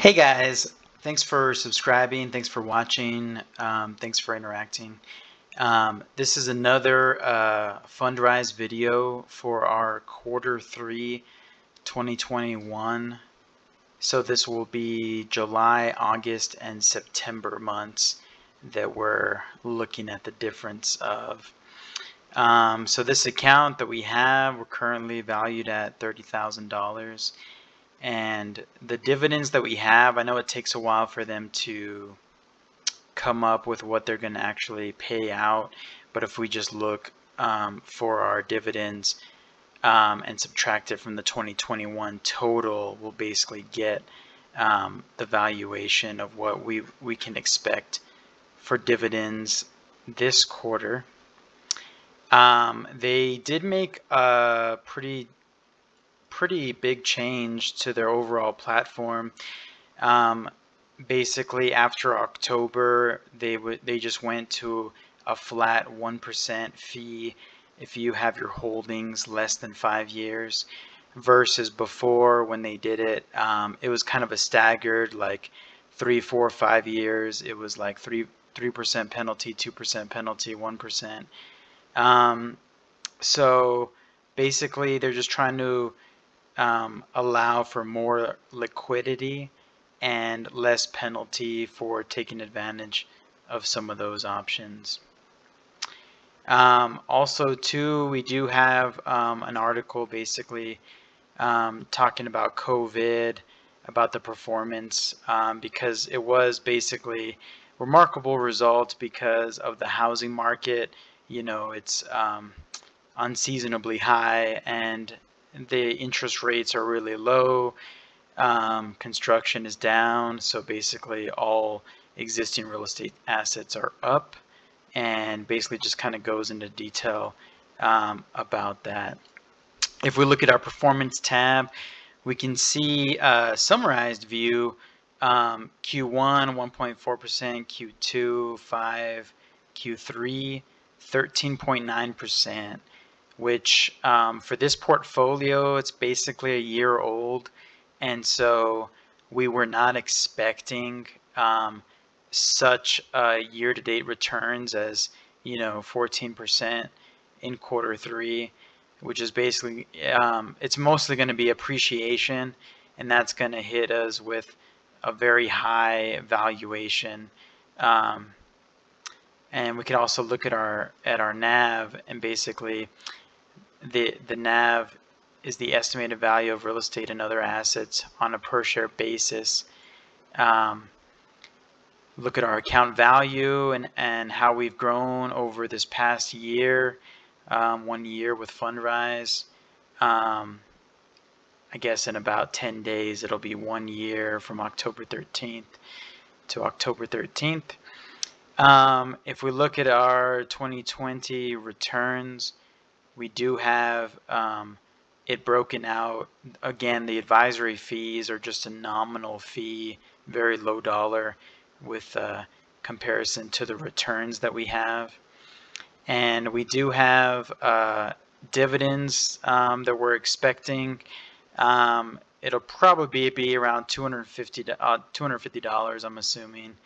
Hey guys, thanks for subscribing, thanks for watching, thanks for interacting. This is another Fundrise video for our Q3 2021. So this will be July, August, and September months that we're looking at the difference of. So this account that we have, we're currently valued at $30,000. And the dividends that we have, I know it takes a while for them to come up with what they're going to actually pay out, but if we just look for our dividends and subtract it from the 2021 total, we'll basically get the valuation of what we can expect for dividends this quarter. They did make a pretty big change to their overall platform. Basically, after October, they just went to a flat 1% fee if you have your holdings less than 5 years, versus before when they did it, it was kind of a staggered, like 3, 4, 5 years. It was like 3% penalty, 2% penalty, 1%. So basically, they're just trying to allow for more liquidity and less penalty for taking advantage of some of those options. Also too, we do have an article basically talking about COVID, about the performance, because it was basically remarkable results because of the housing market. You know, it's unseasonably high and the interest rates are really low. Construction is down, so basically all existing real estate assets are up, and basically just kind of goes into detail about that. If we look at our performance tab, we can see a summarized view. Q1 1.4%, Q2 5, Q3 13.9%. which for this portfolio, it's basically a year old, and so we were not expecting such year-to-date returns as 14% in Q3, which is basically it's mostly going to be appreciation, and that's going to hit us with a very high valuation. And we can also look at our NAV, and basically the NAV is the estimated value of real estate and other assets on a per share basis. Look at our account value and how we've grown over this past year, 1 year with Fundrise. I guess in about 10 days it'll be 1 year from October 13th to October 13th. If we look at our 2020 returns, we do have it broken out. Again, the advisory fees are just a nominal fee, very low dollar with comparison to the returns that we have. And we do have dividends that we're expecting. It'll probably be around $250, I'm assuming.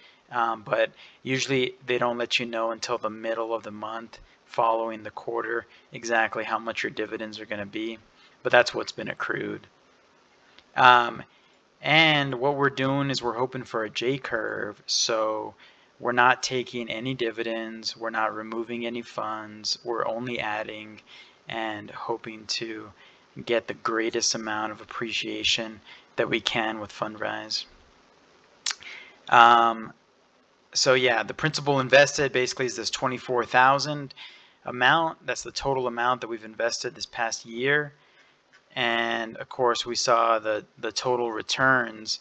But usually they don't let you know until the middle of the month following the quarter exactly how much your dividends are going to be, but that's what's been accrued. And what we're doing is we're hoping for a J curve, so we're not taking any dividends, we're not removing any funds, we're only adding and hoping to get the greatest amount of appreciation that we can with Fundrise. So yeah, the principal invested basically is this 24,000 amount. That's the total amount that we've invested this past year. And of course, we saw the total returns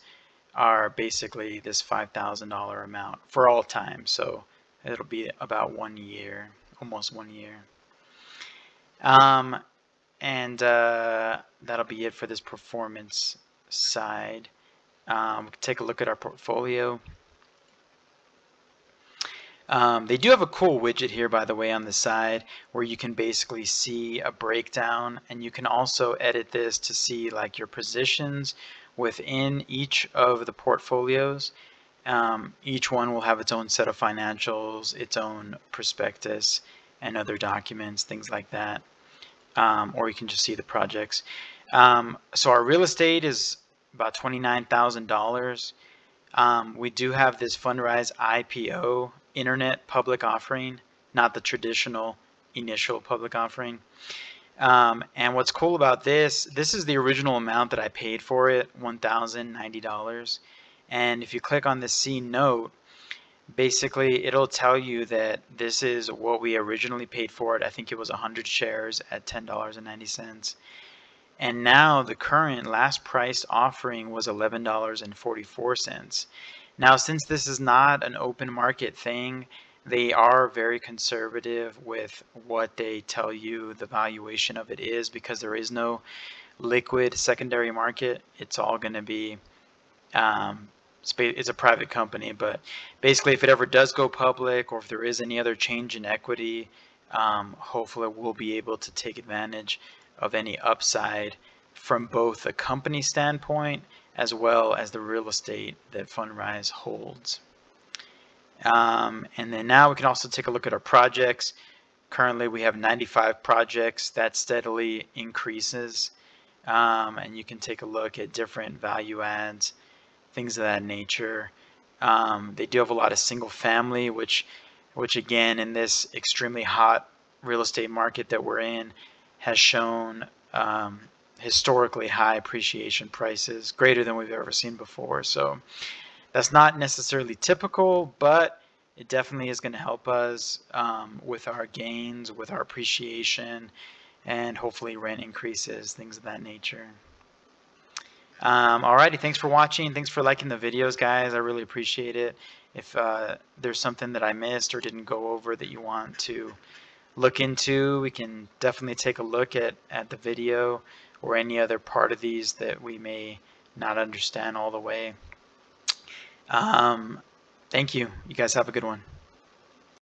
are basically this $5,000 amount for all time. So it'll be about 1 year, almost 1 year. And that'll be it for this performance side. We can take a look at our portfolio. They do have a cool widget here, by the way, on the side where you can basically see a breakdown, and you can also edit this to see like your positions within each of the portfolios. Each one will have its own set of financials, its own prospectus, and other documents, things like that. Or you can just see the projects. So our real estate is about $29,000. We do have this Fundrise IPO, internet public offering, not the traditional initial public offering. And what's cool about this is the original amount that I paid for it, $1,090. And if you click on the C note, basically it'll tell you that this is what we originally paid for it. I think it was 100 shares at $10.90. And now the current last price offering was $11.44. Now, since this is not an open market thing, they are very conservative with what they tell you the valuation of it is, because there is no liquid secondary market. It's all going to be, it's a private company, but basically if it ever does go public, or if there is any other change in equity, hopefully we'll be able to take advantage of any upside from both the company standpoint as well as the real estate that Fundrise holds. And then now we can also take a look at our projects. Currently we have 95 projects. That steadily increases. And you can take a look at different value adds, things of that nature. They do have a lot of single family, which again, in this extremely hot real estate market that we're in, has shown historically high appreciation prices, greater than we've ever seen before. So that's not necessarily typical, but it definitely is going to help us with our gains, with our appreciation, and hopefully rent increases, things of that nature. Alrighty, thanks for watching. Thanks for liking the videos, guys. I really appreciate it. If there's something that I missed or didn't go over that you want to look into, we can definitely take a look at the video or any other part of these that we may not understand all the way. Thank you. You guys have a good one.